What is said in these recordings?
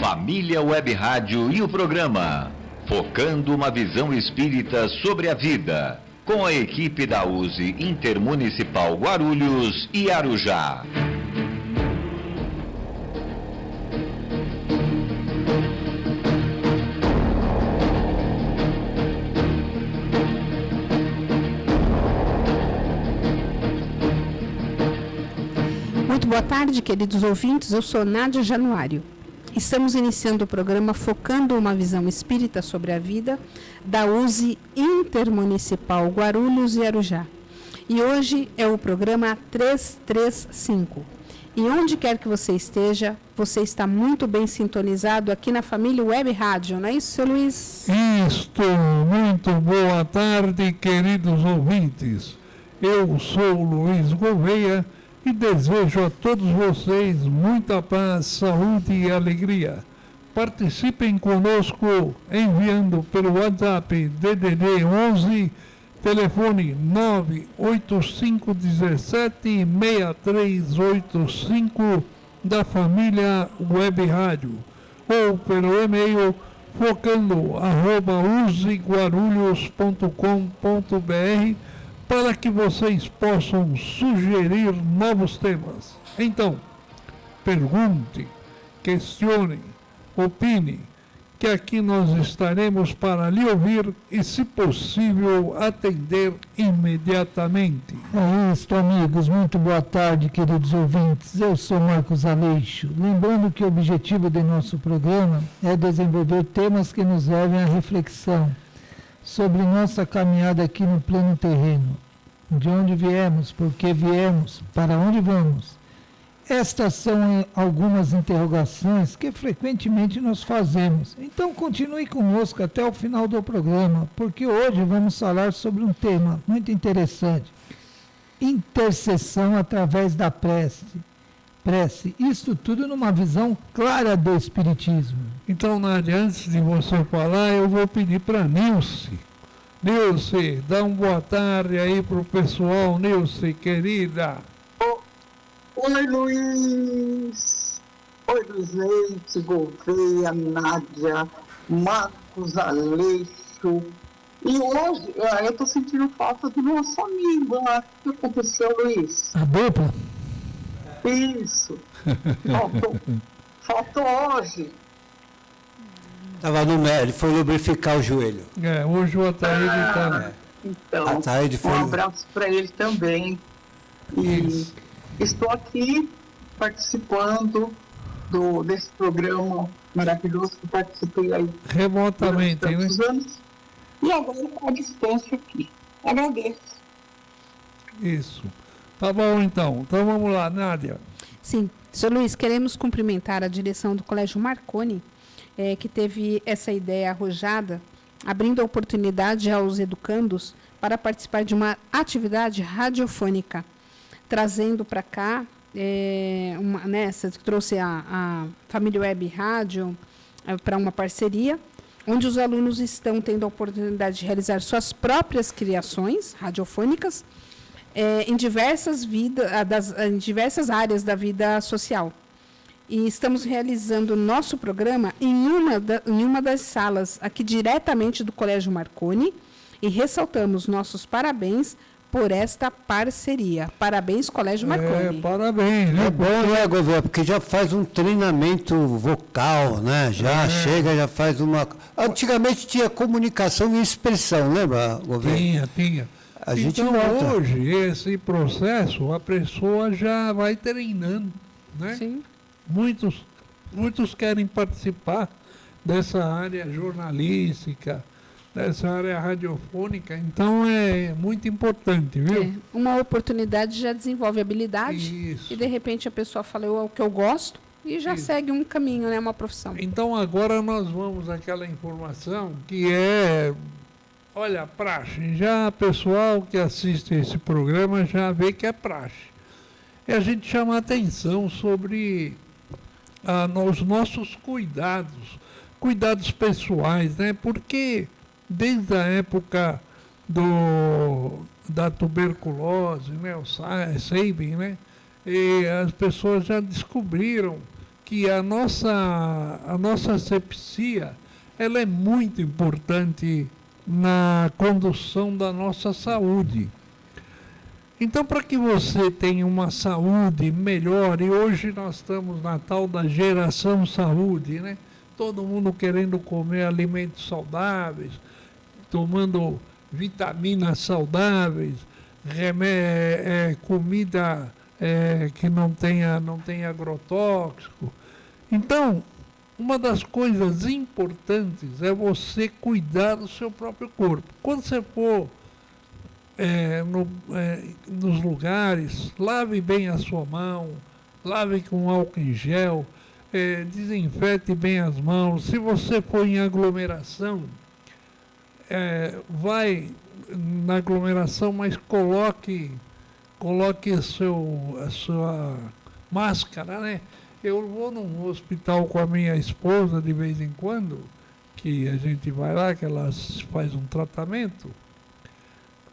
Família Web Rádio e o programa Focando uma Visão Espírita sobre a Vida, com a equipe da USE Intermunicipal Guarulhos e Arujá. Muito boa tarde, queridos ouvintes. Eu sou Nádia Januário. Estamos iniciando o programa Focando uma Visão Espírita sobre a Vida, da USE Intermunicipal Guarulhos e Arujá. E hoje é o programa 335. E onde quer que você esteja, você está muito bem sintonizado aqui na Família Web Rádio, não é isso, seu Luiz? Isto, muito boa tarde, queridos ouvintes. Eu sou Luiz Gouveia e desejo a todos vocês muita paz, saúde e alegria. Participem conosco enviando pelo WhatsApp DDD 11, telefone 985176385 da família Web Rádio, ou pelo e-mail focando@useguarulhos.com.br, para que vocês possam sugerir novos temas. Então, pergunte, questione, opine, que aqui nós estaremos para lhe ouvir e, se possível, atender imediatamente. É isso, amigos. Muito boa tarde, queridos ouvintes. Eu sou Marcos Aleixo. Lembrando que o objetivo do nosso programa é desenvolver temas que nos levem à reflexão sobre nossa caminhada aqui no plano terreno. De onde viemos, por que viemos, para onde vamos. Estas são algumas interrogações que frequentemente nós fazemos. Então continue conosco até o final do programa, porque hoje vamos falar sobre um tema muito interessante. Intercessão através da prece. Isto tudo numa visão clara do Espiritismo. Então, Nádia, antes de você falar, eu vou pedir para Nilce. Nilce, dá uma boa tarde aí para o pessoal. Nilce, querida. Oi, Luiz. Oi, Luiz Leite, Gouveia, Nádia, Marcos Aleixo. E hoje, eu estou sentindo falta do nosso amigo. O que aconteceu, Luiz? A dupla? Isso. Faltou hoje. Estava no médico, ele foi lubrificar o joelho. Hoje o Ataíde está... Então, Ataíde foi... um abraço para ele também. E Isso. estou aqui participando desse programa maravilhoso que participei aí remotamente, durante tantos né? anos. E agora à distância aqui. Agradeço. Isso. Tá bom, então. Então vamos lá, Nádia. Sim. Seu Luiz, queremos cumprimentar a direção do Colégio Marconi, que teve essa ideia arrojada, abrindo a oportunidade aos educandos para participar de uma atividade radiofônica, trazendo para cá, trouxe a Família Web Rádio para uma parceria, onde os alunos estão tendo a oportunidade de realizar suas próprias criações radiofônicas em diversas áreas da vida social. E estamos realizando nosso programa em uma das salas aqui diretamente do Colégio Marconi e ressaltamos nossos parabéns por esta parceria. Parabéns, Colégio Marconi. Parabéns, né? É bom, né, Gouveia? Porque já faz um treinamento vocal, né? Já chega, já faz uma... Antigamente tinha comunicação e expressão, lembra, Gouveia? Tinha. A gente então, nota. hoje, esse processo, a pessoa já vai treinando, né? Sim. Muitos querem participar dessa área jornalística, dessa área radiofônica, então é muito importante, viu? Uma oportunidade já desenvolve habilidade. Isso. E de repente a pessoa fala, é o que eu gosto, e já segue um caminho, né, uma profissão. Então agora nós vamos àquela informação que é, olha, praxe. Já o pessoal que assiste esse programa já vê que é praxe. É a gente chamar atenção sobre os nossos cuidados pessoais, né? Porque desde a época da tuberculose, né? O Sabin, né? E as pessoas já descobriram que que a nossa asepsia, ela é muito importante na condução da nossa saúde. Então, para que você tenha uma saúde melhor, e hoje nós estamos na tal da geração saúde, né? Todo mundo querendo comer alimentos saudáveis, tomando vitaminas saudáveis, comida que não tenha agrotóxico. Então, uma das coisas importantes é você cuidar do seu próprio corpo. Quando você for nos lugares, lave bem a sua mão, lave com álcool em gel, desinfete bem as mãos. Se você for em aglomeração, vai na aglomeração, mas coloque a sua máscara, né? Eu vou num hospital com a minha esposa de vez em quando, que a gente vai lá, que ela faz um tratamento.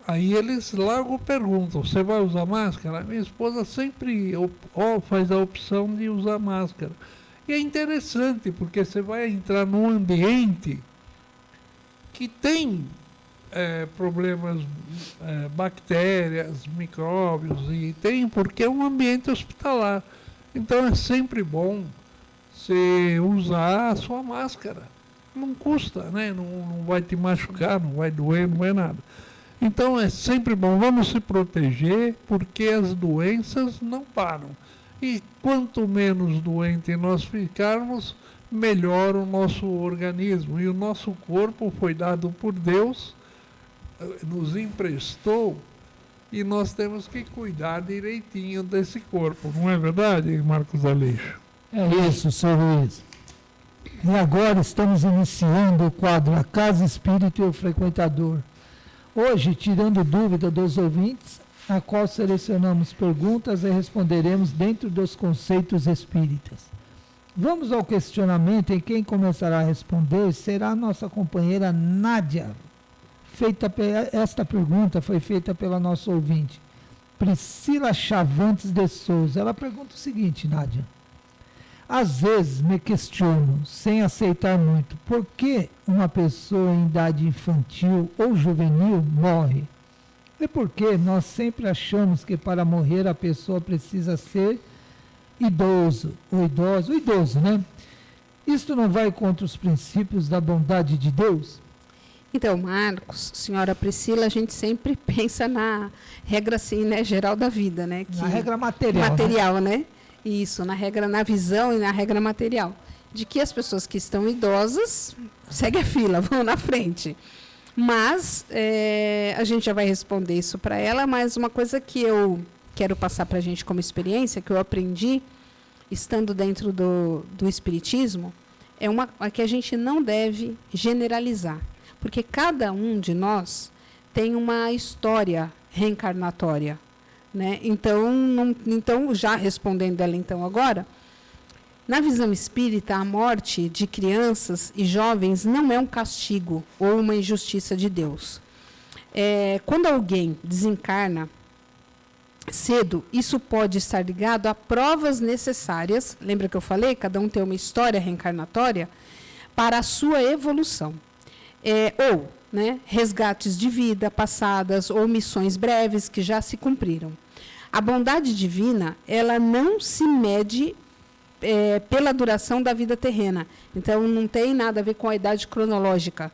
Aí eles logo perguntam, você vai usar máscara? Minha esposa sempre faz a opção de usar máscara. E é interessante, porque você vai entrar num ambiente que tem problemas, bactérias, micróbios, e tem, porque é um ambiente hospitalar. Então é sempre bom você usar a sua máscara. Não custa, né? Não vai te machucar, não vai doer, não é nada. Então é sempre bom, vamos se proteger, porque as doenças não param. E quanto menos doente nós ficarmos, melhor o nosso organismo. E o nosso corpo foi dado por Deus, nos emprestou, e nós temos que cuidar direitinho desse corpo. Não é verdade, Marcos Aleixo? É isso, senhor Luiz. E agora estamos iniciando o quadro A Casa Espírita e o Frequentador. Hoje, tirando dúvida dos ouvintes, a qual selecionamos perguntas e responderemos dentro dos conceitos espíritas. Vamos ao questionamento, e quem começará a responder será a nossa companheira Nádia. Esta pergunta foi feita pela nossa ouvinte, Priscila Chavantes de Souza. Ela pergunta o seguinte, Nádia. Às vezes me questiono, sem aceitar muito, por que uma pessoa em idade infantil ou juvenil morre? E por que nós sempre achamos que para morrer a pessoa precisa ser idoso, né? Isto não vai contra os princípios da bondade de Deus? Então, Marcos, senhora Priscila, a gente sempre pensa na regra assim, né, geral da vida, né? Na regra material. Material, né? Isso, na visão e na regra material. De que as pessoas que estão idosas seguem a fila, vão na frente. Mas a gente já vai responder isso para ela, mas uma coisa que eu quero passar para a gente como experiência, que eu aprendi estando dentro do espiritismo, é que a gente não deve generalizar. Porque cada um de nós tem uma história reencarnatória, né? Então, já respondendo ela então agora, na visão espírita, a morte de crianças e jovens não é um castigo ou uma injustiça de Deus. Quando alguém desencarna cedo, isso pode estar ligado a provas necessárias, lembra que eu falei? Cada um tem uma história reencarnatória para a sua evolução. Ou resgates de vida passadas ou missões breves que já se cumpriram. A bondade divina, ela não se mede pela duração da vida terrena. Então, não tem nada a ver com a idade cronológica,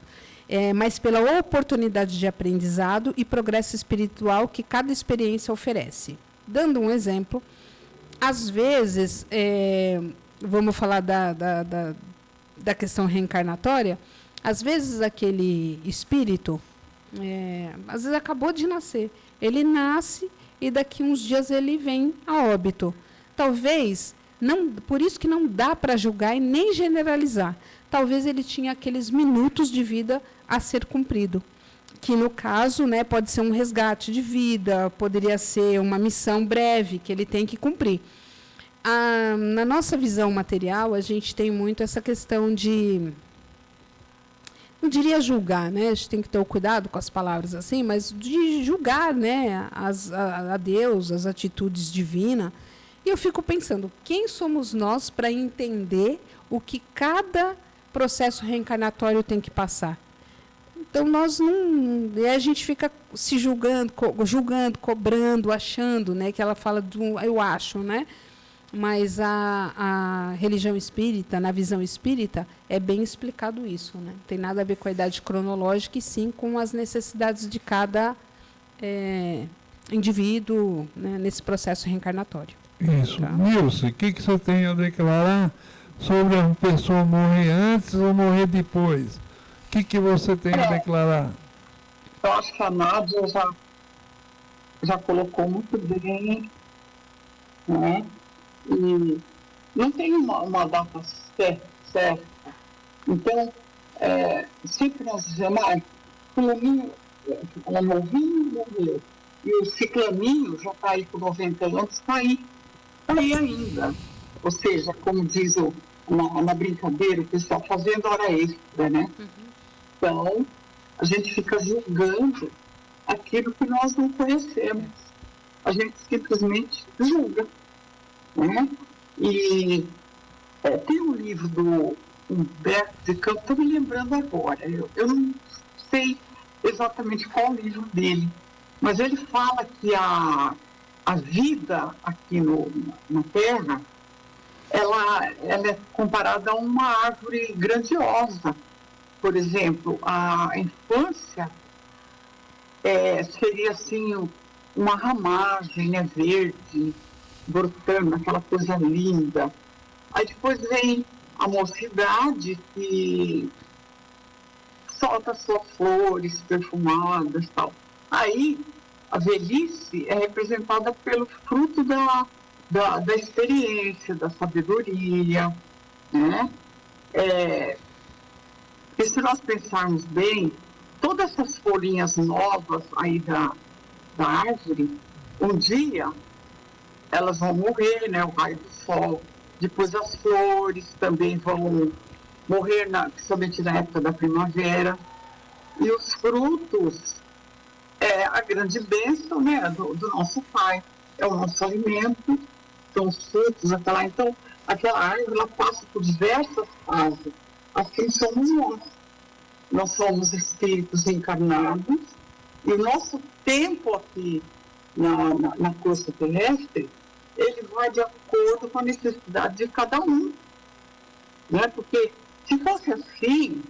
mas pela oportunidade de aprendizado e progresso espiritual que cada experiência oferece. Dando um exemplo, às vezes, vamos falar da questão reencarnatória, às vezes aquele espírito, às vezes acabou de nascer, ele nasce e daqui uns dias ele vem a óbito. Talvez, por isso que não dá para julgar e nem generalizar, talvez ele tinha aqueles minutos de vida a ser cumprido, que no caso pode ser um resgate de vida, poderia ser uma missão breve que ele tem que cumprir. Na nossa visão material, a gente tem muito essa questão de... não diria julgar, né? A gente tem que ter o cuidado com as palavras assim, mas de julgar, né, a Deus, as atitudes divinas. E eu fico pensando, quem somos nós para entender o que cada processo reencarnatório tem que passar? Então, nós não... E a gente fica se julgando, cobrando, achando, né? Que ela fala do eu acho, né? Mas a religião espírita, na visão espírita, é bem explicado isso, né? Não tem nada a ver com a idade cronológica, e sim com as necessidades de cada indivíduo, né, nesse processo reencarnatório. Isso. Tá. Nilce, o que você tem a declarar sobre a pessoa morrer antes ou morrer depois? O que você tem a declarar? Eu acho que a Nádia já colocou muito bem, né? E não tem uma data certa. Então, sempre nós dizemos, fulaninho, ela morreu. E o ciclaninho já está aí com 90 anos, está aí ainda. Ou seja, como diz na brincadeira, o pessoal fazendo hora extra, né? Então, a gente fica julgando aquilo que nós não conhecemos. A gente simplesmente julga, né? E tem um livro do Humberto de Campos, estou me lembrando agora, eu não sei exatamente qual o livro dele, mas ele fala que a vida aqui na Terra, ela é comparada a uma árvore grandiosa. Por exemplo, a infância seria assim uma ramagem, né, verde, brotando, aquela coisa linda. Aí depois vem a mocidade, que solta suas flores perfumadas e tal. Aí a velhice é representada pelo fruto da experiência, da sabedoria, né? E se nós pensarmos bem, todas essas folhinhas novas aí da árvore, um dia elas vão morrer, né? O raio do sol. Depois as flores também vão morrer, principalmente na época da primavera. E os frutos a grande bênção, né, do nosso Pai. É o nosso alimento, são os frutos, então aquela árvore ela passa por diversas fases. Assim somos nós. Nós somos espíritos encarnados e o nosso tempo aqui na crosta terrestre, ele vai de acordo com a necessidade de cada um, né? Porque se fosse assim,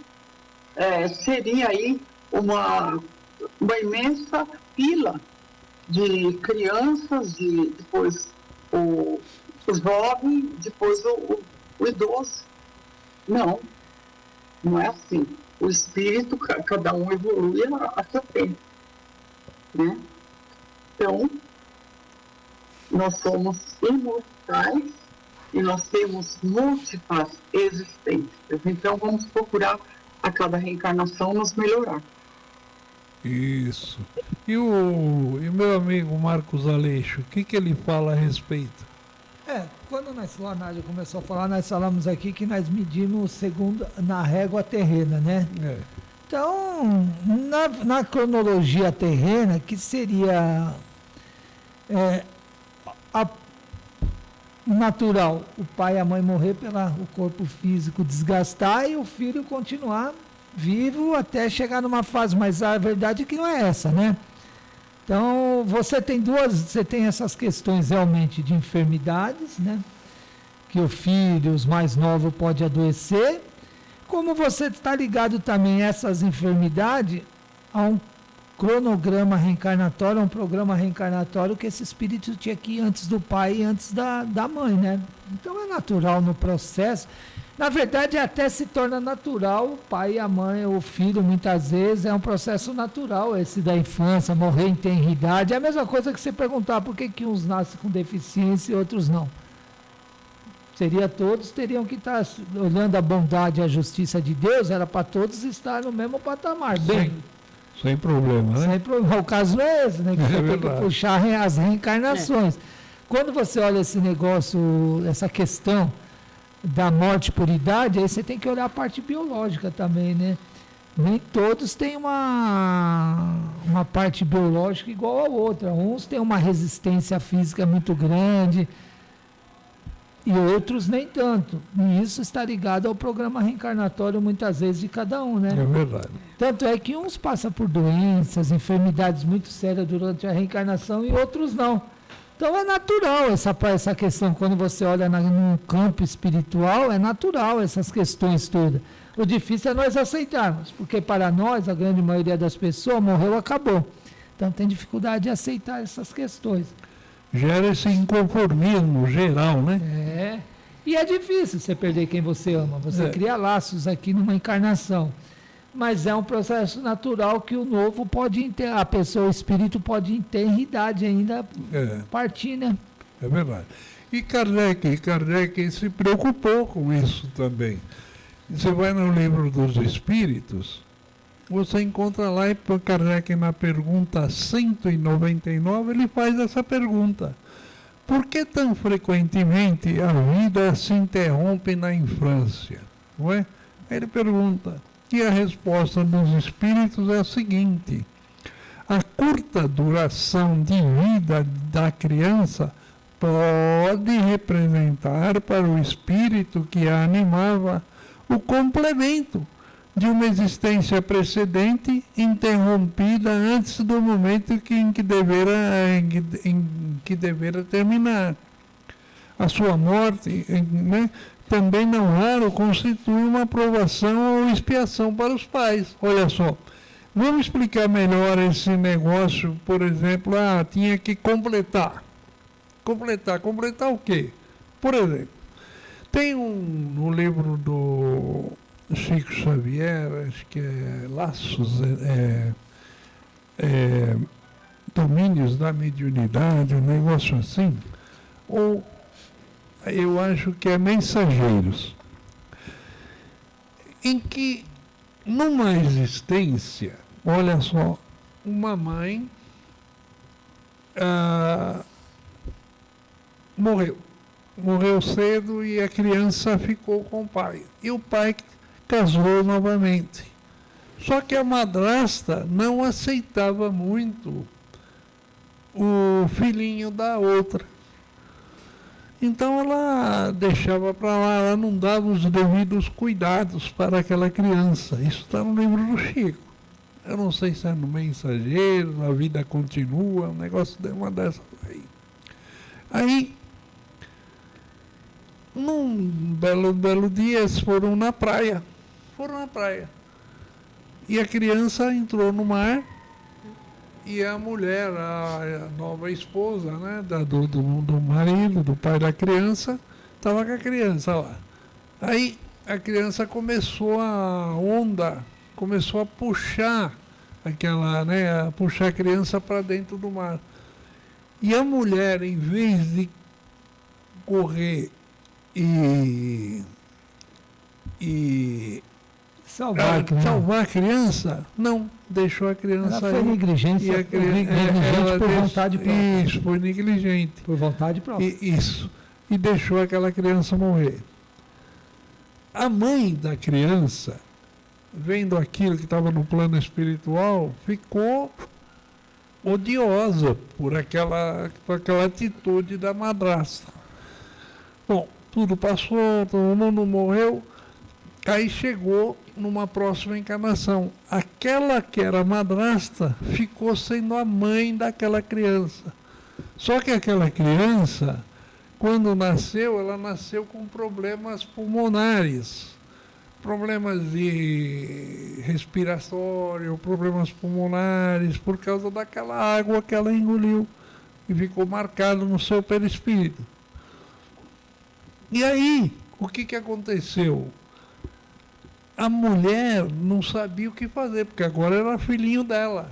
seria aí uma imensa fila de crianças, depois o jovem, depois o idoso. Não é assim. O espírito, cada um evolui a seu tempo, né? Então, nós somos imortais e nós temos múltiplas existências. Então, vamos procurar a cada reencarnação nos melhorar. Isso. E o meu amigo Marcos Aleixo, o que ele fala a respeito? Quando a Nádia começou a falar, nós falamos aqui que nós medimos segundo na régua terrena, né? Então, na cronologia terrena, que seria natural, o pai e a mãe morrer o corpo físico desgastar e o filho continuar vivo até chegar numa fase, mas a verdade é que não é essa, né? Então, você tem essas questões realmente de enfermidades, né? Que o filho, os mais novos, pode adoecer. Como você está ligado também a essas enfermidades, a um cronograma reencarnatório, um programa reencarnatório que esse espírito tinha aqui antes do pai e antes da mãe, né? Então, é natural no processo. Na verdade, até se torna natural o pai e a mãe, o filho, muitas vezes, é um processo natural esse da infância, morrer em tenridade. É a mesma coisa que você perguntar por que uns nascem com deficiência e outros não. Todos teriam que estar olhando a bondade e a justiça de Deus, era para todos estar no mesmo patamar. Bem, sem problema, né? Sem problema. O caso não é esse, né? Que você tem que puxar as reencarnações. Quando você olha esse negócio, essa questão da morte por idade, aí você tem que olhar a parte biológica também, né? Nem todos têm uma parte biológica igual a outra. Uns têm uma resistência física muito grande, e outros nem tanto. E isso está ligado ao programa reencarnatório, muitas vezes, de cada um, né? É verdade. Tanto é que uns passam por doenças, enfermidades muito sérias durante a reencarnação e outros não. Então é natural essa questão, quando você olha no campo espiritual, é natural essas questões todas. O difícil é nós aceitarmos, porque para nós, a grande maioria das pessoas, morreu, acabou. Então tem dificuldade de aceitar essas questões. Gera esse inconformismo geral, né? É. E é difícil você perder quem você ama. Você cria laços aqui numa encarnação. Mas é um processo natural que o novo pode ter, a pessoa, o espírito pode ter em idade ainda partir, né? É verdade. E Kardec se preocupou com isso também. Você vai no livro dos Espíritos, você encontra lá, e Kardec na pergunta 199, ele faz essa pergunta. Por que tão frequentemente a vida se interrompe na infância? Não é? Aí ele pergunta, e a resposta dos Espíritos é a seguinte: a curta duração de vida da criança pode representar para o espírito que a animava o complemento de uma existência precedente interrompida antes do momento em que devera terminar. A sua morte, né, também não raro constitui uma provação ou expiação para os pais. Olha só, vamos explicar melhor esse negócio, por exemplo, tinha que completar. Completar o quê? Por exemplo, tem no livro do Chico Xavier, acho que é Laços, Domínios da Mediunidade, um negócio assim, ou eu acho que é Mensageiros, em que numa existência, olha só, uma mãe morreu cedo e a criança ficou com o pai. E o pai casou novamente. Só que a madrasta não aceitava muito o filhinho da outra. Então ela deixava para lá, ela não dava os devidos cuidados para aquela criança. Isso está no livro do Chico. Eu não sei se é no Mensageiro, a Vida Continua, um negócio de uma dessas aí. Aí, num belo dia, eles foram na praia. E a criança entrou no mar e a mulher, a nova esposa, né, do marido, do pai da criança, estava com a criança lá. Aí a criança começou a puxar a puxar a criança para dentro do mar. E a mulher, em vez de correr e salvar a criança, não, deixou a criança ela foi negligente por vontade própria. Isso, foi negligente. Por vontade própria. E deixou aquela criança morrer. A mãe da criança, vendo aquilo que estava no plano espiritual, ficou odiosa por aquela atitude da madrasta. Bom, tudo passou, todo mundo morreu. Aí chegou numa próxima encarnação. Aquela que era madrasta ficou sendo a mãe daquela criança. Só que aquela criança, quando nasceu, ela nasceu com problemas pulmonares. Problemas de respiratório, problemas pulmonares, por causa daquela água que ela engoliu e ficou marcado no seu perispírito. E aí, o que aconteceu? A mulher não sabia o que fazer, porque agora era filhinho dela.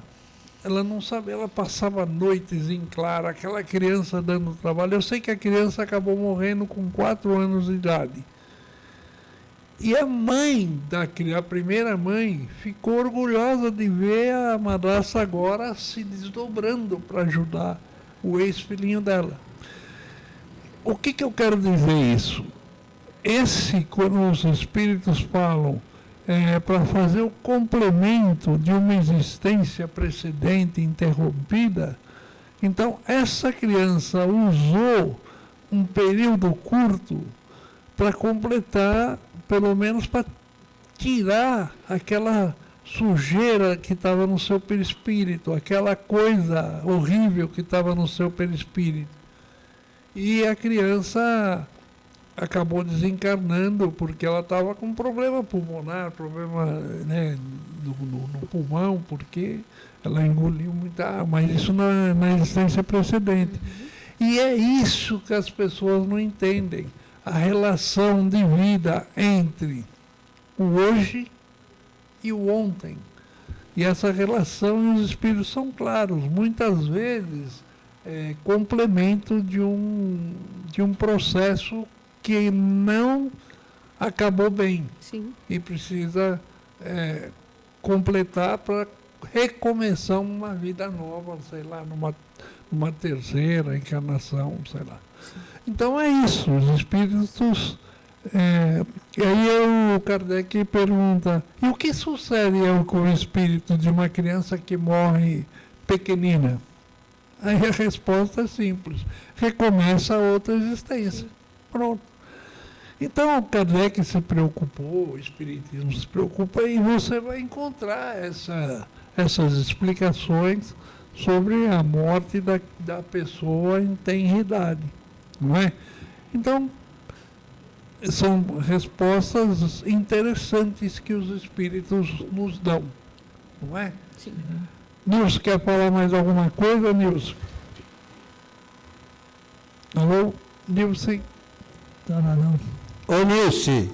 Ela não sabia, ela passava noites em claro, aquela criança dando trabalho. Eu sei que a criança acabou morrendo com 4 anos de idade. E a mãe, a primeira mãe, ficou orgulhosa de ver a madrasta agora se desdobrando para ajudar o ex-filhinho dela. O que eu quero dizer isso? Quando os espíritos falam para fazer o complemento de uma existência precedente interrompida, então essa criança usou um período curto para completar, pelo menos para tirar aquela sujeira que estava no seu perispírito, aquela coisa horrível que estava no seu perispírito. E a criança acabou desencarnando porque ela estava com problema pulmonar, problema, né, no pulmão, porque ela engoliu muita água, mas isso na existência precedente. E é isso que as pessoas não entendem, a relação de vida entre o hoje e o ontem. E essa relação, os espíritos são claros, muitas vezes complemento de um processo que não acabou bem. Sim. E precisa completar para recomeçar uma vida nova, sei lá, numa terceira encarnação, sei lá. Sim. Então é isso, os espíritos... e aí o Kardec pergunta, e o que sucede com o espírito de uma criança que morre pequenina? Aí a resposta é simples, recomeça outra existência. Pronto. Então o Kardec se preocupou, o Espiritismo se preocupa, e você vai encontrar essas explicações sobre a morte da pessoa em tenra idade, não é? Então, são respostas interessantes que os espíritos nos dão, não é? Sim. Nilson, quer falar mais alguma coisa, Nilson? Alô, Nilson? Não. Ô, Nilce,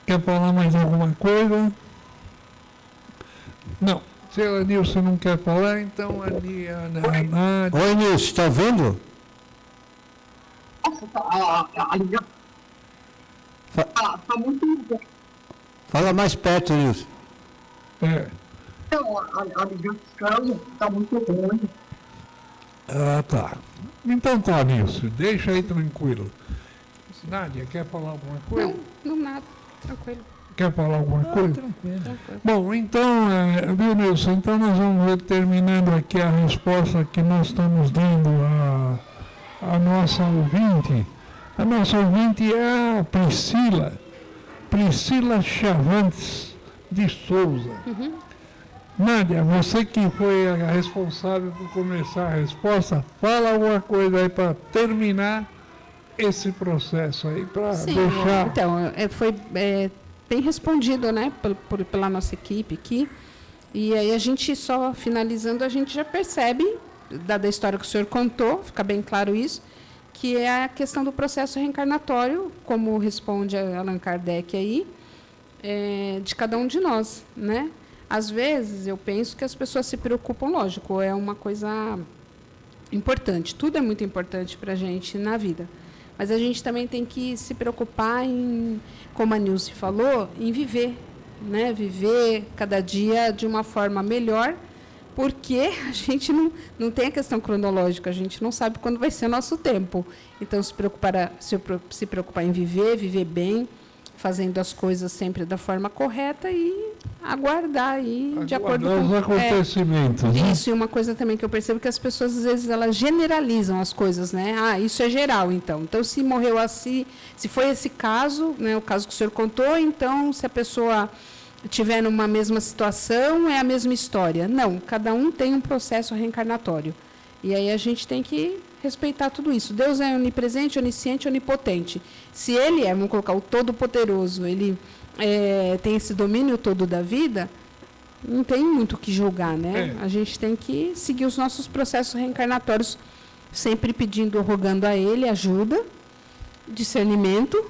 Quer falar mais alguma coisa? Não. Se a Nilson não quer falar, então a Nádia... oi, Nilce, está ouvindo? Nossa, a ligação tá muito... Fala mais perto, Nilce. Então, a ligação está muito ruim. Ah, tá. Então tá, Nilson, deixa aí tranquilo. Nádia, quer falar alguma coisa? Não nada. Tranquilo. Quer falar alguma coisa? Tranquilo. Bom, então, viu, Nilson? Então nós vamos ver, terminando aqui a resposta que nós estamos dando à nossa ouvinte. A nossa ouvinte é a Priscila Chavantes de Souza. Nádia, você que foi a responsável por começar a resposta, fala alguma coisa aí para terminar esse processo aí, para deixar... Então, foi bem respondido, né, pela nossa equipe aqui. E aí a gente, só finalizando, a gente já percebe, dada a história que o senhor contou, fica bem claro isso, que é a questão do processo reencarnatório, como responde Allan Kardec aí, de cada um de nós, né? Às vezes, eu penso que as pessoas se preocupam, lógico, é uma coisa importante, tudo é muito importante para a gente na vida. Mas a gente também tem que se preocupar em, como a Nilce falou, em viver, né? Viver cada dia de uma forma melhor, porque a gente não tem a questão cronológica, a gente não sabe quando vai ser o nosso tempo. Então, se preocupar em viver bem, fazendo as coisas sempre da forma correta e aguardar aí de acordo com os acontecimentos. Né? Isso, e uma coisa também que eu percebo que as pessoas, às vezes, elas generalizam as coisas, né? Ah, isso é geral, então. Então, se morreu assim, se foi esse caso, né, o caso que o senhor contou, então, se a pessoa estiver numa mesma situação, é a mesma história. Não, cada um tem um processo reencarnatório. E aí a gente tem que respeitar tudo isso. Deus é onipresente, onisciente, onipotente. Se ele vamos colocar o todo-poderoso, ele tem esse domínio todo da vida, não tem muito o que julgar, né? A gente tem que seguir os nossos processos reencarnatórios, sempre pedindo, rogando a ele ajuda, discernimento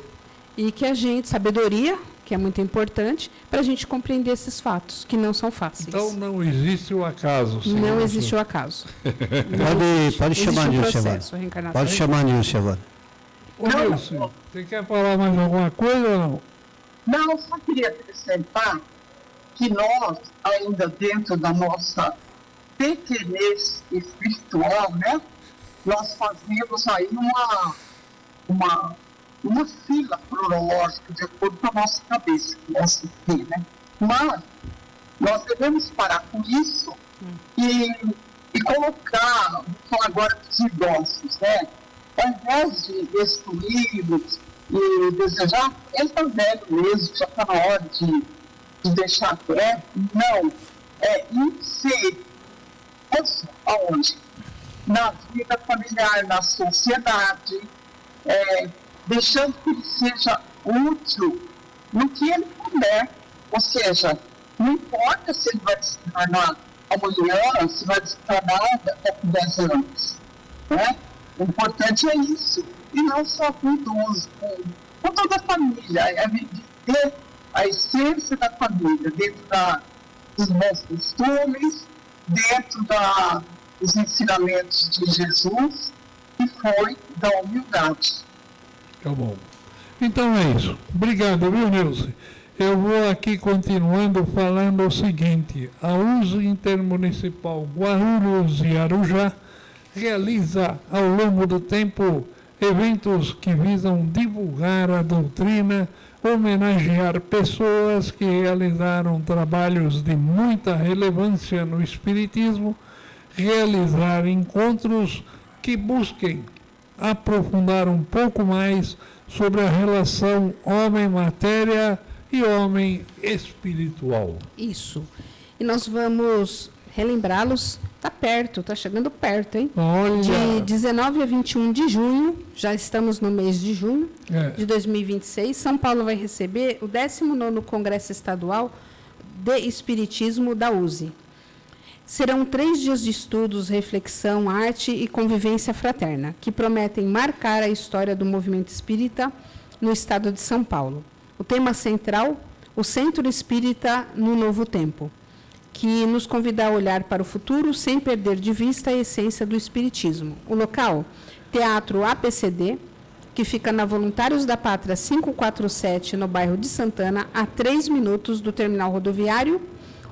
e que a gente, sabedoria, que é muito importante, para a gente compreender esses fatos, que não são fáceis. Então não existe o acaso. Não existe o acaso. Pode chamar a Nilce agora. Pode chamar a Nilce agora. Ô, Nilce, você quer falar mais alguma coisa ou não? Não, só queria acrescentar que nós, ainda dentro da nossa pequenez espiritual, né, nós fazíamos aí uma fila cronológica de acordo com a nossa cabeça, nossa fila, né? Mas nós devemos parar com isso e colocar, vou falar agora dos idosos, né? ao invés de excluí-los e desejar, ele está velho mesmo, já está na hora de deixar quieto. Não, é inserir aonde? Na vida familiar, na sociedade, deixando que ele seja útil no que ele puder. Ou seja, não importa se ele vai desencarnar amanhã, se vai desencarnar daqui a 10 anos. Né? O importante é isso. E não só com idoso, com toda a família. É viver a essência da família, dentro dos bons costumes, dentro dos ensinamentos de Jesus, que foi da humildade. Tá bom. Então é isso. Obrigado, viu, Nilce? Eu vou aqui continuando falando o seguinte: a USE Intermunicipal Guarulhos e Arujá realiza ao longo do tempo eventos que visam divulgar a doutrina, homenagear pessoas que realizaram trabalhos de muita relevância no Espiritismo, realizar encontros que busquem aprofundar um pouco mais sobre a relação homem-matéria e homem espiritual. Isso. E nós vamos relembrá-los. Está perto, está chegando perto, hein? Olha. De 19 a 21 de junho, já estamos no mês de junho de 2026, São Paulo vai receber o 19º Congresso Estadual de Espiritismo da USE. Serão 3 dias de estudos, reflexão, arte e convivência fraterna, que prometem marcar a história do movimento espírita no estado de São Paulo. O tema central, o Centro Espírita no Novo Tempo, que nos convida a olhar para o futuro sem perder de vista a essência do Espiritismo. O local, Teatro APCD, que fica na Voluntários da Pátria 547, no bairro de Santana, a 3 minutos do terminal rodoviário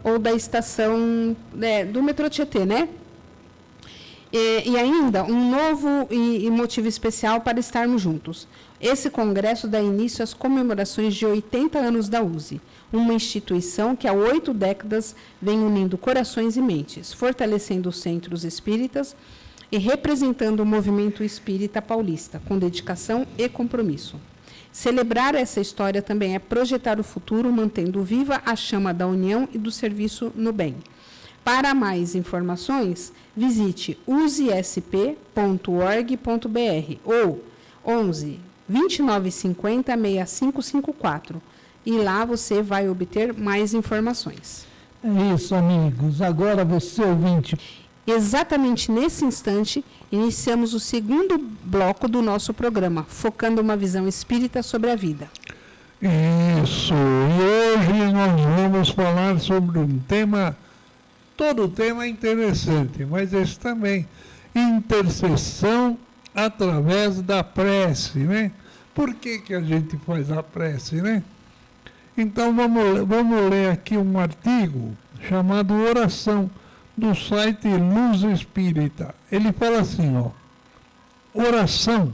ou da estação do metrô Tietê, né? E ainda um novo e motivo especial para estarmos juntos. Esse congresso dá início às comemorações de 80 anos da USE, uma instituição que há 8 décadas vem unindo corações e mentes, fortalecendo os centros espíritas e representando o movimento espírita paulista, com dedicação e compromisso. Celebrar essa história também é projetar o futuro, mantendo viva a chama da união e do serviço no bem. Para mais informações, visite usesp.org.br ou 11 2950 6554 e lá você vai obter mais informações. É isso, amigos. Agora você, ouvinte. Exatamente nesse instante, iniciamos o segundo bloco do nosso programa, focando uma visão espírita sobre a vida. Isso. E hoje nós vamos falar sobre um tema, todo tema é interessante, mas esse também, intercessão através da prece, né? Por que a gente faz a prece, né? Então vamos ler aqui um artigo chamado Oração, do site Luz Espírita. Ele fala assim, oração,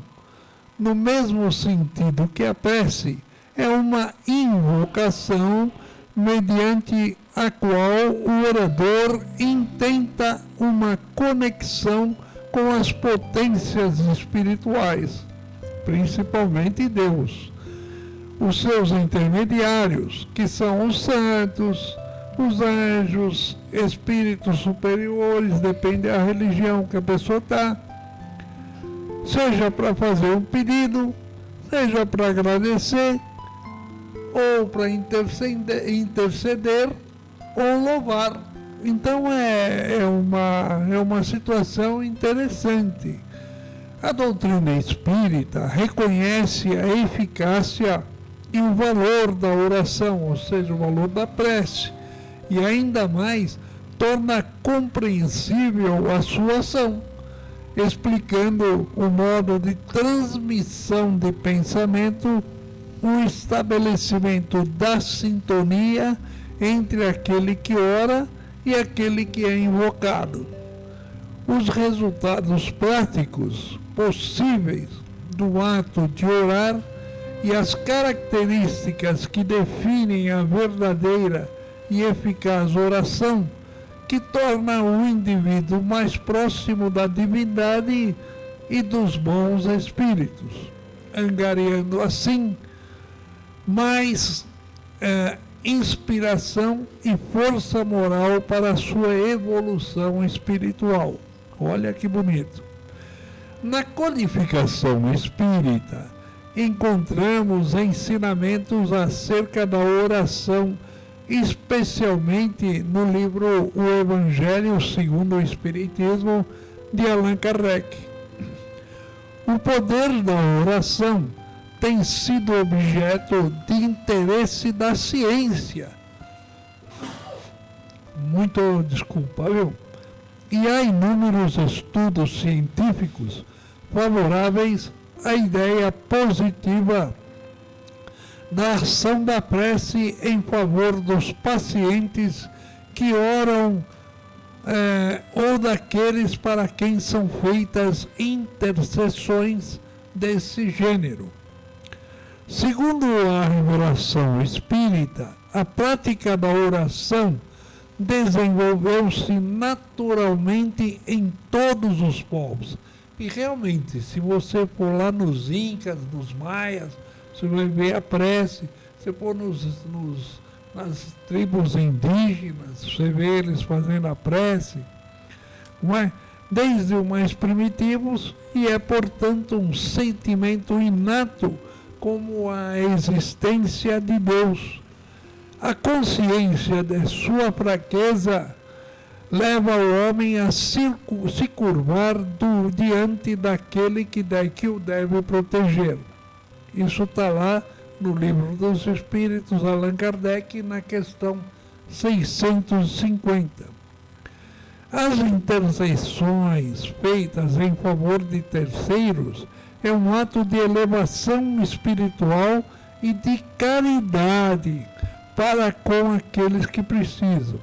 no mesmo sentido que a prece, é uma invocação mediante a qual o orador intenta uma conexão com as potências espirituais, principalmente Deus, os seus intermediários, que são os santos, os anjos, espíritos superiores, depende da religião que a pessoa está, seja para fazer um pedido, seja para agradecer, ou para interceder, ou louvar. Então é uma situação interessante. A doutrina espírita reconhece a eficácia e o valor da oração, ou seja, o valor da prece, e ainda mais torna compreensível a sua ação, explicando o modo de transmissão de pensamento, o estabelecimento da sintonia entre aquele que ora e aquele que é invocado. Os resultados práticos possíveis do ato de orar e as características que definem a verdadeira e eficaz oração, que torna o indivíduo mais próximo da divindade e dos bons espíritos, angariando assim mais inspiração e força moral para a sua evolução espiritual. Olha que bonito. Na codificação espírita, encontramos ensinamentos acerca da oração, especialmente no livro O Evangelho segundo o Espiritismo, de Allan Kardec. O poder da oração tem sido objeto de interesse da ciência. Muito desculpável. E há inúmeros estudos científicos favoráveis à ideia positiva da ação da prece em favor dos pacientes que oram ou daqueles para quem são feitas intercessões desse gênero. Segundo a revelação espírita, a prática da oração desenvolveu-se naturalmente em todos os povos. E realmente, se você for lá nos Incas, nos Maias, você vai ver a prece. Se for nas tribos indígenas, você vê eles fazendo a prece, não é? Desde os mais primitivos, e é, portanto, um sentimento inato como a existência de Deus. A consciência de sua fraqueza leva o homem a se curvar diante daquele que o deve proteger. Isso está lá no Livro dos Espíritos, Allan Kardec, na questão 650. As intercessões feitas em favor de terceiros é um ato de elevação espiritual e de caridade para com aqueles que precisam.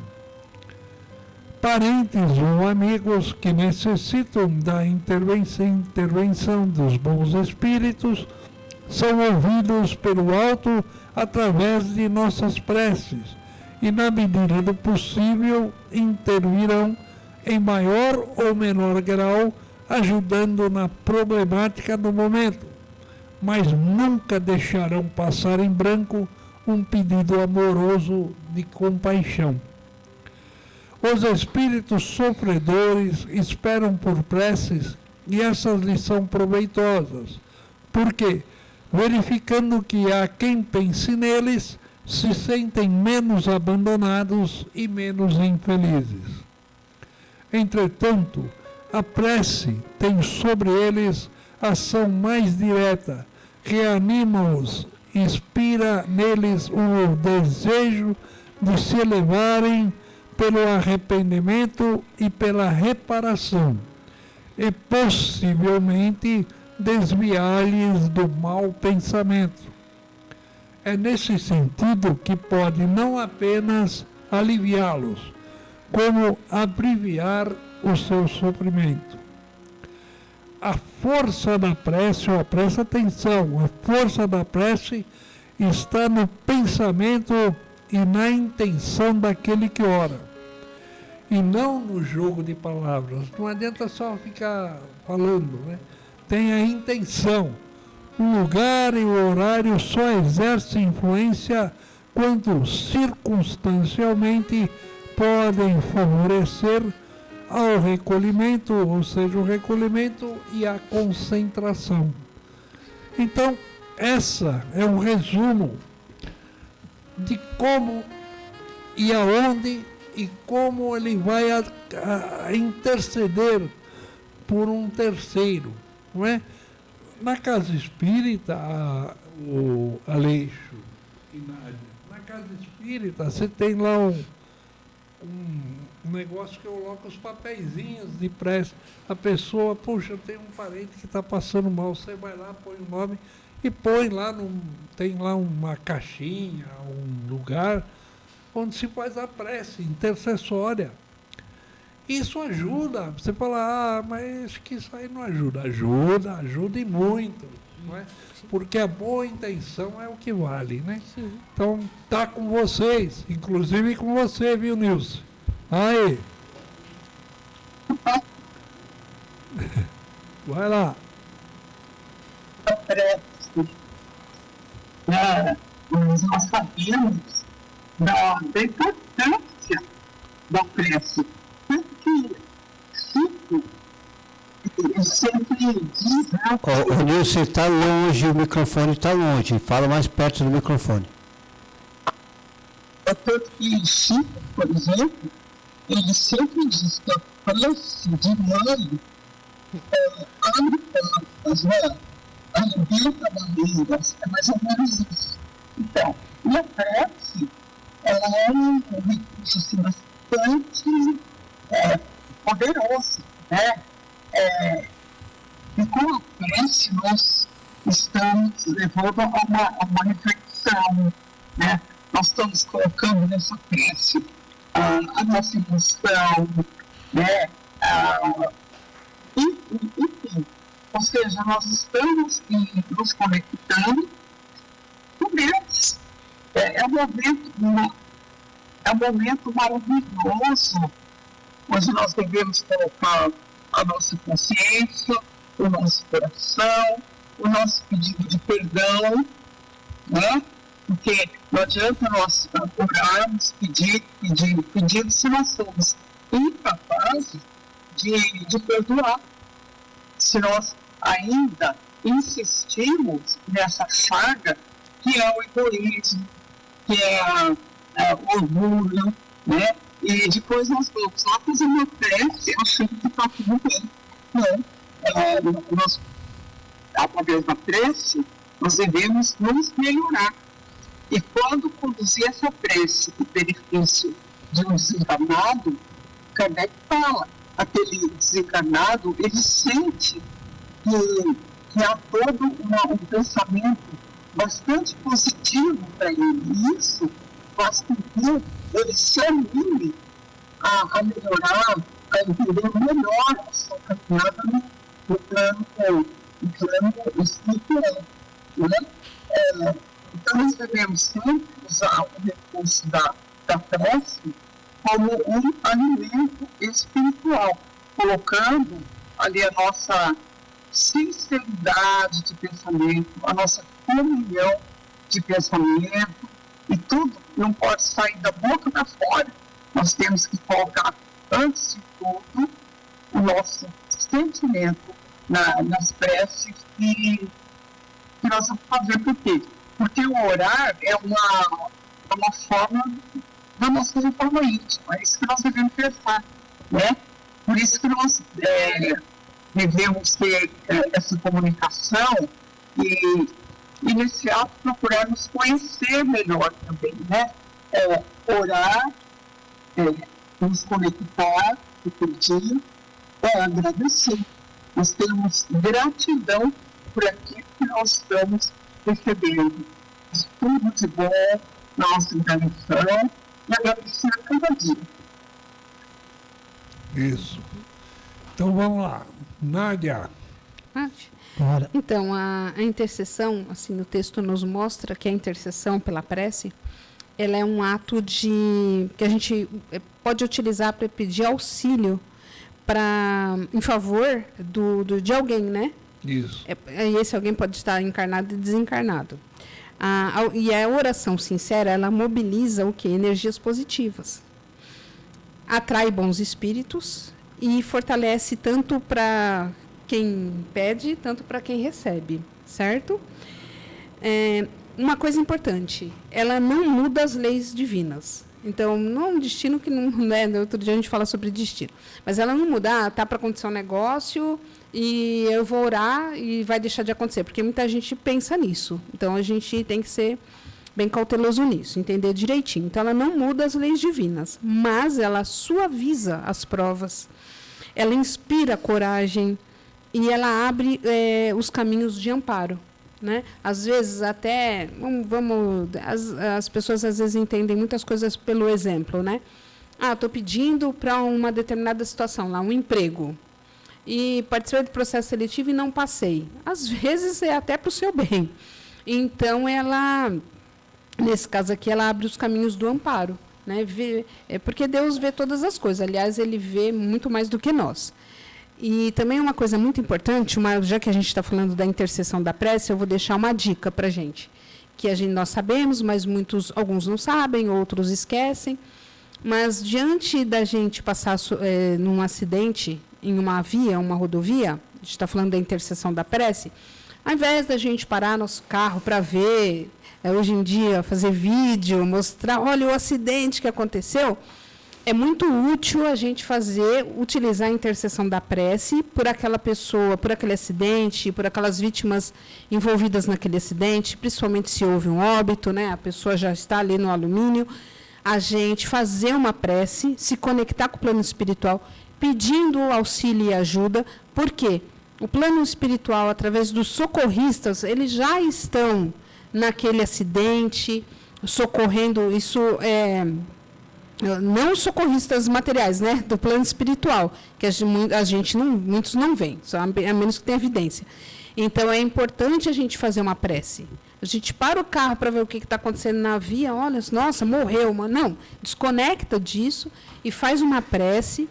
Parentes ou amigos que necessitam da intervenção dos bons espíritos são ouvidos pelo alto através de nossas preces e, na medida do possível, intervirão em maior ou menor grau, ajudando na problemática do momento, mas nunca deixarão passar em branco um pedido amoroso de compaixão. Os espíritos sofredores esperam por preces e essas lhes são proveitosas, porque, verificando que há quem pense neles, se sentem menos abandonados e menos infelizes. Entretanto, a prece tem sobre eles ação mais direta, reanima-os, inspira neles o desejo de se elevarem pelo arrependimento e pela reparação, e possivelmente desviar-lhes do mau pensamento. É nesse sentido que pode não apenas aliviá-los, como abreviar o seu sofrimento. A força da prece, presta atenção, a força da prece está no pensamento e na intenção daquele que ora, e não no jogo de palavras. Não adianta só ficar falando, né? Tem a intenção. O lugar e o horário só exercem influência quando circunstancialmente podem favorecer ao recolhimento, ou seja, o recolhimento e a concentração. Então, essa é um resumo de como e aonde e como ele vai a interceder por um terceiro, não é? Na casa espírita, o Aleixo e Nádia, na casa espírita você tem lá um negócio que coloca os papeizinhos de prece. A pessoa, puxa, tem um parente que está passando mal, você vai lá, põe o nome e põe lá, tem lá uma caixinha, um lugar onde se faz a prece intercessória. Isso ajuda. Você fala, mas que isso aí não ajuda. Ajuda e muito, não é? Porque a boa intenção é o que vale, né? Sim. Então, tá com vocês, inclusive com você, viu, Nilson? Aí. Vai lá. prece, né? Mas nós sabemos da importância da prece. Tanto que Chico, ele sempre diz, né? O Nilson está longe, o microfone está longe. Fala mais perto do microfone. Tanto que Chico, por exemplo, ele sempre diz que a prece de mãe abre portas, né? Alimenta barreiras, é mais ou menos isso. Então, e a prece, ela é um recurso assim, bastante poderoso, né? E com a prece nós estamos levando a uma reflexão, né? Nós estamos colocando nessa prece a nossa emoção, né? Enfim, ou seja, nós estamos nos conectando com Deus. É um momento maravilhoso, onde nós devemos colocar a nossa consciência, o nosso coração, o nosso pedido de perdão, né? Porque não adianta nós orarmos, pedir, se nós somos incapazes de perdoar. Se nós ainda insistimos nessa chaga que é o egoísmo, que é o orgulho, né? E depois nós vamos lá fazer uma prece achando que está tudo bem. Não. Nós, através da prece, nós devemos nos melhorar. E quando conduzir essa prece em benefício de um desencarnado, Kardec fala, aquele desencarnado, ele sente que há todo um pensamento bastante positivo para ele. E isso faz com que ele se anime a melhorar, a entender melhor a sua caminhada no plano espiritual. Né? Então, nós devemos sempre usar o recurso da prece como um alimento espiritual, colocando ali a nossa sinceridade de pensamento, a nossa comunhão de pensamento, e tudo não pode sair da boca para fora. Nós temos que colocar, antes de tudo, o nosso sentimento nas preces que nós vamos fazer. Por quê? Porque o orar é uma forma da nossa reforma íntima, é isso que nós devemos pensar, né? Por isso que nós devemos ter essa comunicação e nesse ato procurar nos conhecer melhor também, né? Orar, nos conectar, pedir, agradecer. Nós temos gratidão por aquilo que nós estamos recebendo. Tudo de bom na nossa encarnação e agradecer a cada dia. Isso. Então vamos lá. Nádia. Então, a intercessão, assim, no texto nos mostra que a intercessão pela prece, ela é um ato que a gente pode utilizar para pedir auxílio em favor de alguém, né? Isso. E esse alguém pode estar encarnado e desencarnado. E a oração sincera, ela mobiliza o quê? Energias positivas. Atrai bons espíritos e fortalece tanto para quem pede, tanto para quem recebe, certo? Uma coisa importante, ela não muda as leis divinas. Então, não é um destino que não... Né, outro dia a gente fala sobre destino. Mas ela não muda, tá para acontecer um negócio e eu vou orar e vai deixar de acontecer. Porque muita gente pensa nisso. Então, a gente tem que ser bem cauteloso nisso, entender direitinho. Então, ela não muda as leis divinas, mas ela suaviza as provas. Ela inspira coragem e ela abre os caminhos de amparo. Né? Às vezes até as pessoas às vezes entendem muitas coisas pelo exemplo, né? Estou pedindo para uma determinada situação lá, um emprego, e participei do processo seletivo e não passei. Às vezes é até para o seu bem. Então ela, nesse caso aqui, ela abre os caminhos do amparo, né? Porque Deus vê todas as coisas. Aliás, Ele vê muito mais do que nós. E também uma coisa muito importante, já que a gente está falando da intercessão da prece, eu vou deixar uma dica para a gente, que nós sabemos, mas alguns não sabem, outros esquecem. Mas diante da gente passar num acidente em uma rodovia, a gente está falando da intercessão da prece, ao invés da gente parar nosso carro para ver, hoje em dia, fazer vídeo, mostrar, olha o acidente que aconteceu, é muito útil a gente utilizar a intercessão da prece por aquela pessoa, por aquele acidente, por aquelas vítimas envolvidas naquele acidente, principalmente se houve um óbito, né? A pessoa já está ali no alumínio, a gente fazer uma prece, se conectar com o plano espiritual, pedindo auxílio e ajuda, porque o plano espiritual, através dos socorristas, eles já estão naquele acidente, socorrendo, isso não socorristas materiais, né, do plano espiritual, que muitos não veem, só a menos que tenha evidência. Então, é importante a gente fazer uma prece. A gente para o carro para ver o que está acontecendo na via, olha, nossa, morreu. Não, desconecta disso e faz uma prece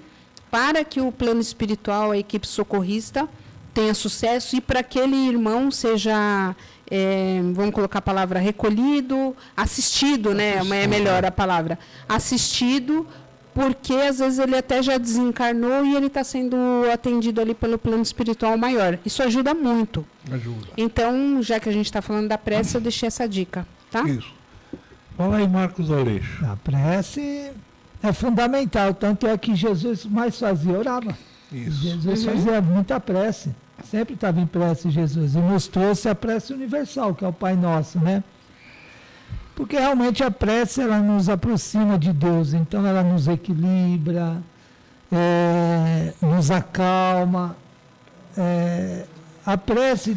para que o plano espiritual, a equipe socorrista, tenha sucesso e para aquele irmão seja, vamos colocar a palavra recolhido, assistido, né? É melhor a palavra, assistido, porque às vezes ele até já desencarnou e ele está sendo atendido ali pelo plano espiritual maior. Isso ajuda muito. Ajuda. Então, já que a gente está falando da prece, eu deixei essa dica, tá? Isso. Fala aí, Marcos Aleixo. A prece é fundamental, tanto é que Jesus mais fazia, orava. Isso. Jesus fazia muita prece, sempre estava em prece Jesus, e nos trouxe a prece universal, que é o Pai Nosso, né? Porque realmente a prece, ela nos aproxima de Deus, então ela nos equilibra, nos acalma. A prece,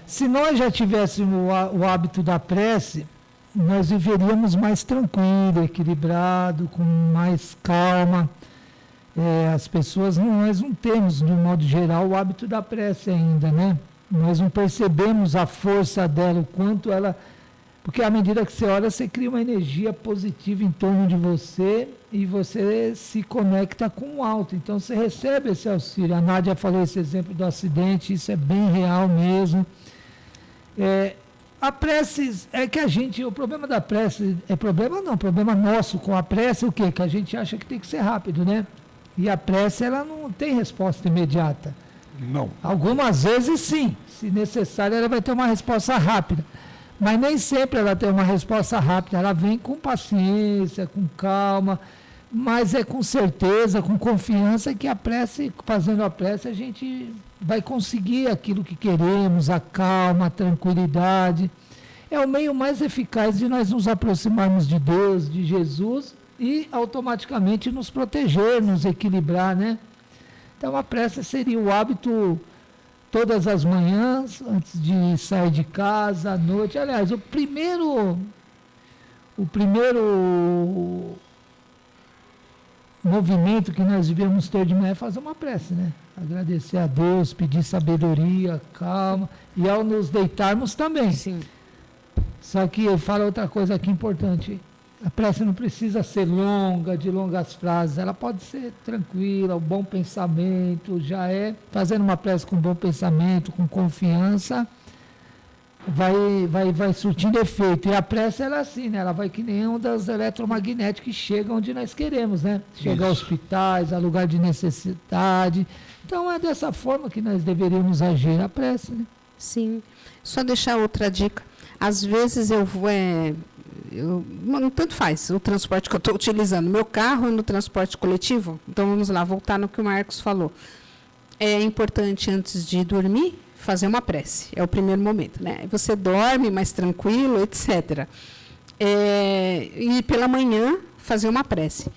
se nós já tivéssemos o hábito da prece, nós viveríamos mais tranquilo, equilibrado, com mais calma. As pessoas, nós não temos, de um modo geral, o hábito da prece ainda, né? Nós não percebemos a força dela, o quanto ela... Porque à medida que você ora, você cria uma energia positiva em torno de você e você se conecta com o alto. Então, você recebe esse auxílio. A Nádia falou esse exemplo do acidente, isso é bem real mesmo. A prece é que o problema da prece, problema nosso com a prece, o quê? Que a gente acha que tem que ser rápido, né? E a prece, ela não tem resposta imediata. Não. Algumas vezes, sim. Se necessário, ela vai ter uma resposta rápida. Mas nem sempre ela tem uma resposta rápida. Ela vem com paciência, com calma, mas é com certeza, com confiança que a prece, fazendo a prece, a gente vai conseguir aquilo que queremos, a calma, a tranquilidade. É o meio mais eficaz de nós nos aproximarmos de Deus, de Jesus, e automaticamente nos proteger, nos equilibrar, né? Então a prece seria o hábito todas as manhãs, antes de sair de casa, à noite. Aliás, o primeiro movimento que nós devemos ter de manhã é fazer uma prece, né? Agradecer a Deus, pedir sabedoria, calma, e ao nos deitarmos também. Sim. Só que eu falo outra coisa aqui importante. A prece não precisa ser longa, de longas frases, ela pode ser tranquila, o bom pensamento, fazendo uma prece com bom pensamento, com confiança, vai surtindo efeito. E a prece, ela é assim, né? Ela vai que nem ondas eletromagnéticas que chegam onde nós queremos, né? Chegar a hospitais, a lugar de necessidade. Então é dessa forma que nós deveríamos agir a prece, né? Sim. Só deixar outra dica. Às vezes tanto faz o transporte que eu estou utilizando, meu carro no transporte coletivo. Então vamos lá, voltar no que o Marcos falou. É importante, antes de dormir, fazer uma prece. É o primeiro momento, né? Você dorme mais tranquilo, etc. E pela manhã, fazer uma prece.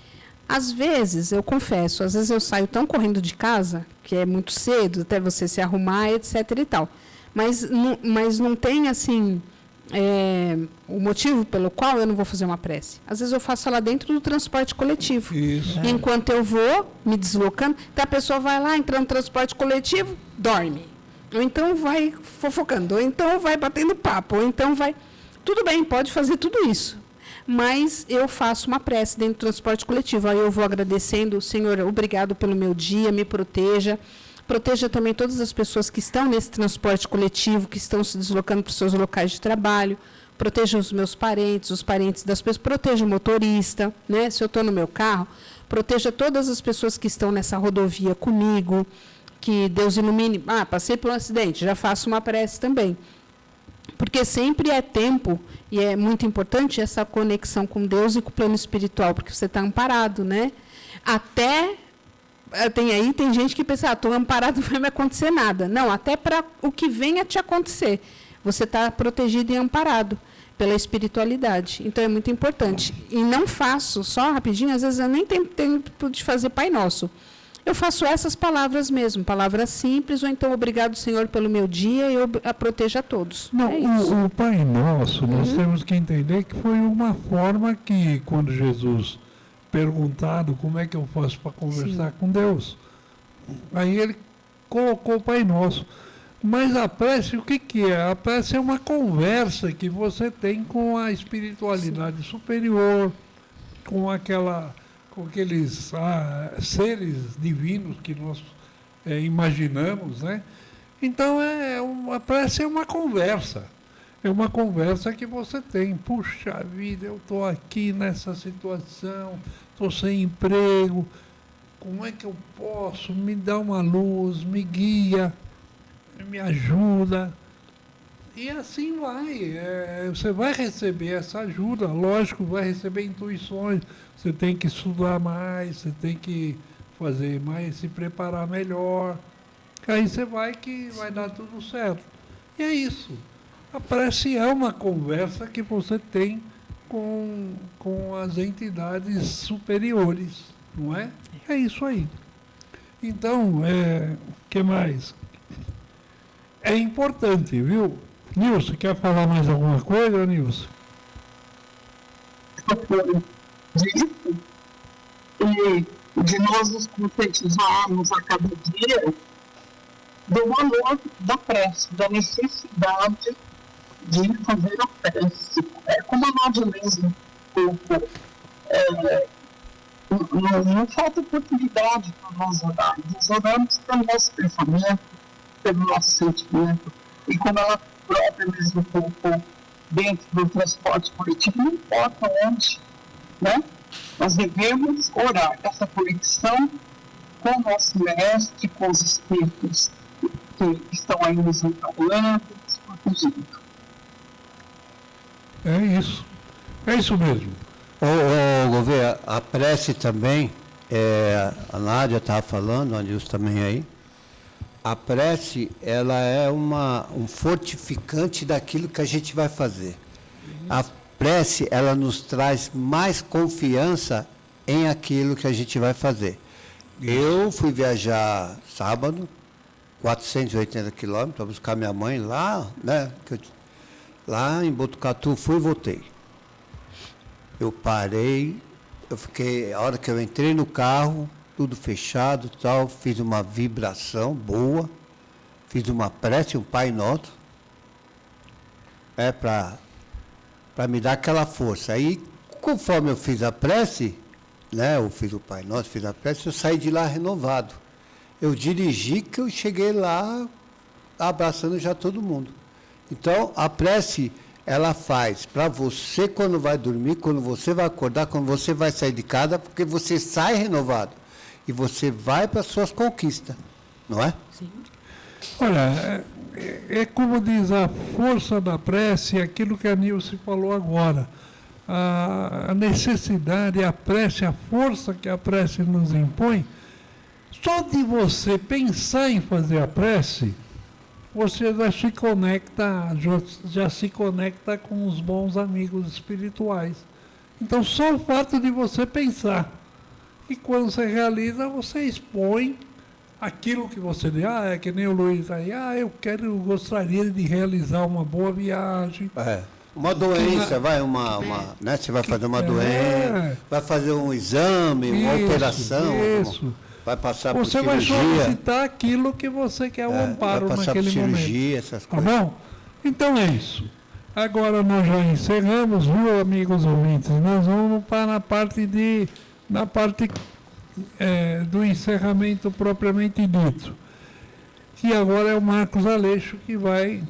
Às vezes, eu confesso, às vezes eu saio tão correndo de casa, que é muito cedo, até você se arrumar, etc. e tal. Mas não tem, assim... o motivo pelo qual eu não vou fazer uma prece. Às vezes eu faço ela dentro do transporte coletivo. Isso. Enquanto eu vou me deslocando, então a pessoa vai lá, entra no transporte coletivo, dorme. Ou então vai fofocando, ou então vai batendo papo, ou então vai... Tudo bem, pode fazer tudo isso. Mas eu faço uma prece dentro do transporte coletivo. Aí eu vou agradecendo, Senhor, obrigado pelo meu dia, me proteja. proteja também todas as pessoas que estão nesse transporte coletivo, que estão se deslocando para os seus locais de trabalho, proteja os meus parentes, os parentes das pessoas, proteja o motorista, né? Se eu estou no meu carro, proteja todas as pessoas que estão nessa rodovia comigo, que Deus ilumine. Passei por um acidente, já faço uma prece também. Porque sempre é tempo, e é muito importante essa conexão com Deus e com o plano espiritual, porque você está amparado, né? Até, tem gente que pensa, estou amparado, não vai me acontecer nada. Não, até para o que venha te acontecer. Você está protegido e amparado pela espiritualidade. Então, é muito importante. E não faço, só rapidinho, às vezes eu nem tenho tempo de fazer Pai Nosso. Eu faço essas palavras mesmo, palavras simples, ou então, obrigado, Senhor, pelo meu dia, e eu a proteja a todos. Não, o Pai Nosso, nós temos que entender que foi uma forma que, quando Jesus perguntado como é que eu faço para conversar com Deus, aí ele colocou o Pai Nosso. Mas a prece, o que é? A prece é uma conversa que você tem com a espiritualidade superior, com aqueles seres divinos que nós imaginamos, né? Então, a prece é uma conversa. É uma conversa que você tem. Puxa vida, eu estou aqui nessa situação, estou sem emprego, como é que eu posso? Me dá uma luz, me guia, me ajuda. E assim vai. Você vai receber essa ajuda, lógico, vai receber intuições. Você tem que estudar mais, você tem que fazer mais, se preparar melhor. Aí você vai dar tudo certo. E é isso. A prece é uma conversa que você tem com as entidades superiores, não é? É isso aí. Então, que mais? É importante, viu? Nilson, quer falar mais alguma coisa, Nilson? Disso, e de nós nos conscientizarmos a cada dia do valor da prece, da necessidade de fazer a prece. Como a Nádia mesmo colocou, não falta oportunidade para nós orarmos. Nós oramos pelo nosso pensamento, pelo nosso sentimento, e como ela própria mesmo colocou dentro do transporte coletivo, não importa onde, né? Nós devemos orar essa conexão com o nosso mestre, com os espíritos que estão aí nos amparando, nos protegendo. É isso mesmo. Gouveia, a prece também, a Nádia estava falando, a Nilson também aí, a prece, ela é um fortificante daquilo que a gente vai fazer. A prece, ela nos traz mais confiança em aquilo que a gente vai fazer. Eu fui viajar sábado, 480 quilômetros, para buscar minha mãe lá, né? Lá em Botucatu, fui e voltei. Eu parei, a hora que eu entrei no carro, tudo fechado e tal, fiz uma vibração boa, fiz uma prece, um Pai Nosso, para me dar aquela força. Aí, conforme eu fiz a prece, né, eu fiz o Pai Nosso, fiz a prece, eu saí de lá renovado. Eu dirigi que eu cheguei lá abraçando já todo mundo. Então, a prece, ela faz para você quando vai dormir, quando você vai acordar, quando você vai sair de casa, porque você sai renovado e você vai para as suas conquistas, não é? Sim. Olha, é como diz a força da prece, aquilo que a Nilce falou agora. A necessidade, a prece, a força que a prece nos impõe, só de você pensar em fazer a prece, você já se conecta com os bons amigos espirituais. Então, só o fato de você pensar. E quando você realiza, você expõe aquilo que você diz. É que nem o Luiz aí. Eu gostaria de realizar uma boa viagem. Uma doença, né? Você vai fazer uma doença, vai fazer um exame, uma operação. Isso. Vai passar por cirurgia. Você vai solicitar aquilo que você quer, o amparo vai passar naquele por cirurgia, momento. essas coisas. Tá bom? Então é isso. Agora nós já encerramos, viu, amigos ouvintes? Nós vamos para a parte do encerramento propriamente dito. E agora é o Marcos Aleixo que vai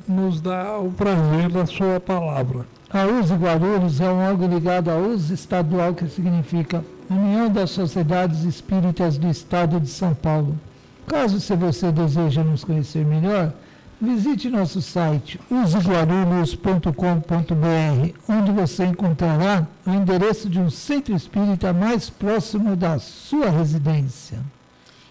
nos dar o prazer da sua palavra. A USE Guarulhos é um órgão ligado à USE estadual, que significa União das Sociedades Espíritas do Estado de São Paulo. Caso se você deseja nos conhecer melhor, visite nosso site useguarulhos.com.br, onde você encontrará o endereço de um centro espírita mais próximo da sua residência.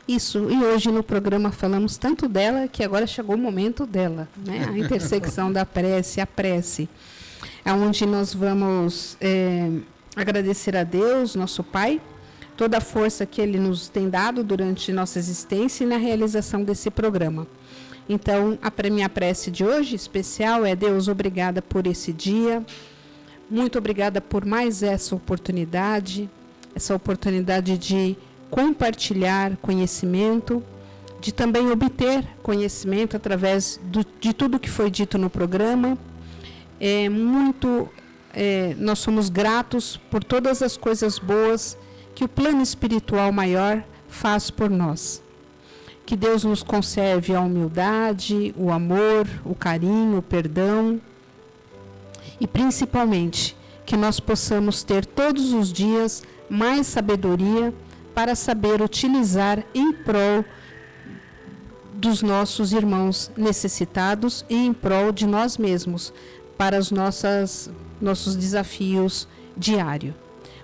Isso, e hoje no programa falamos tanto dela que agora chegou o momento dela, né? A intersecção da prece, a prece, onde nós vamos agradecer a Deus, nosso Pai, toda a força que Ele nos tem dado durante nossa existência e na realização desse programa. Então, a minha prece de hoje especial é: Deus, obrigada por esse dia, muito obrigada por mais essa oportunidade de compartilhar conhecimento, de também obter conhecimento através de tudo que foi dito no programa. Nós somos gratos por todas as coisas boas que o plano espiritual maior faz por nós. Que Deus nos conserve a humildade, o amor, o carinho, o perdão e, principalmente, que nós possamos ter todos os dias mais sabedoria para saber utilizar em prol dos nossos irmãos necessitados e em prol de nós mesmos, para os nossos desafios diários.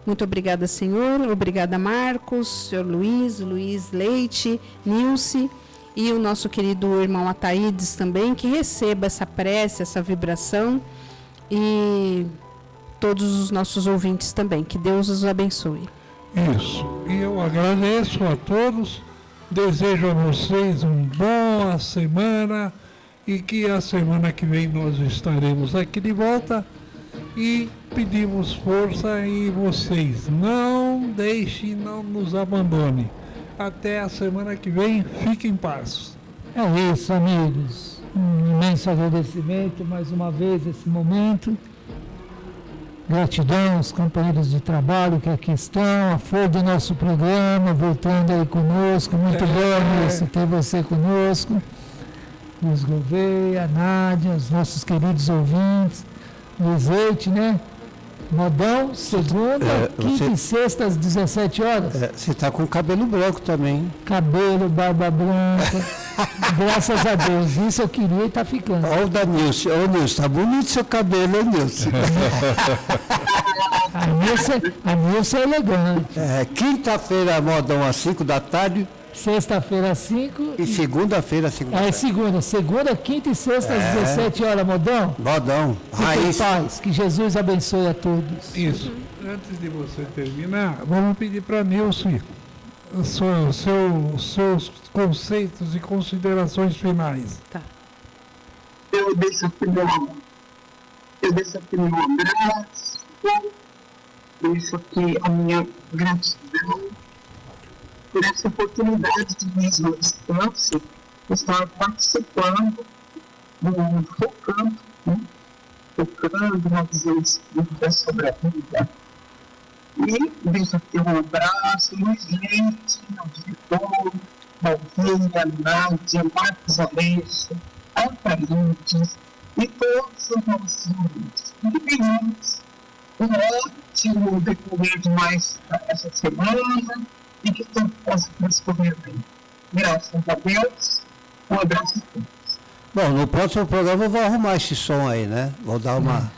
Muito obrigada, Senhor. Obrigada, Marcos, Senhor Luiz Leite, Nilce e o nosso querido irmão Ataídes também, que receba essa prece, essa vibração, e todos os nossos ouvintes também. Que Deus os abençoe. Isso. E eu agradeço a todos, desejo a vocês uma boa semana e que a semana que vem nós estaremos aqui de volta e pedimos força em vocês. Não deixe, não nos abandone. Até a semana que vem, fiquem em paz. É isso, amigos. Um imenso agradecimento mais uma vez esse momento. Gratidão aos companheiros de trabalho que aqui estão, a flor do nosso programa, voltando aí conosco. Muito bom isso, ter você conosco. Luiz Gouveia, Nádia, os nossos queridos ouvintes. Luiz Leite, né? Modão, segunda, quinta e sexta às 17 horas. Você está com cabelo branco também. Cabelo, barba branca. Graças a Deus, isso eu queria e está ficando. Olha o da Nilce. Ô Nilce, tá bonito seu cabelo, hein, Nilce? A Nilce é elegante. Quinta-feira, modão, às 5 da tarde. Sexta-feira às 5. E segunda-feira, segunda, quinta e sexta às 17 horas, modão. Modão. Raiz. Paz, que Jesus abençoe a todos. Isso. Antes de você terminar, vamos pedir para a Nilce seus conceitos e considerações finais. Tá. Eu deixo aqui meu abraço, deixo aqui a minha gratidão por essa oportunidade de mesma distância estar participando do Focando uma visão espírita sobre a vida. E deixo aqui um abraço, Luiz Leite, ao diretor, Valquíria, Nádia, Marcos Aleixo, Altaídes e todos os nossos ouvintes. E tenhamos um ótimo decorrer de mais essa semana e que tudo possa transcorrer bem. Graças a Deus, um abraço a todos. Bom, no próximo programa eu vou arrumar esse som aí, né? Vou dar uma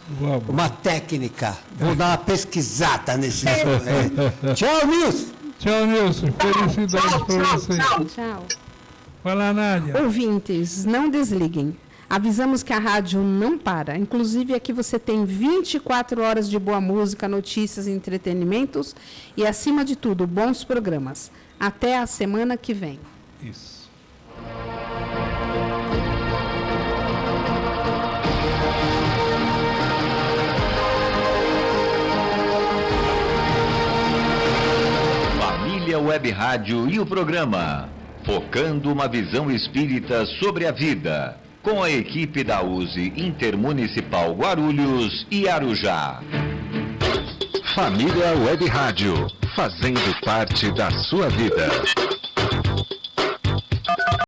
técnica, vou dar uma pesquisada nesse som aí. Tchau, Nilce! Tchau, Nilce. Felicidades para você. Tchau. Vai lá, Nádia. Ouvintes, não desliguem. Avisamos que a rádio não para. Inclusive, aqui você tem 24 horas de boa música, notícias e entretenimentos e, acima de tudo, bons programas. Até a semana que vem. Isso. Família Web Rádio e o programa Focando uma Visão Espírita sobre a Vida, com a equipe da USE Intermunicipal Guarulhos e Arujá. Família Web Rádio, fazendo parte da sua vida.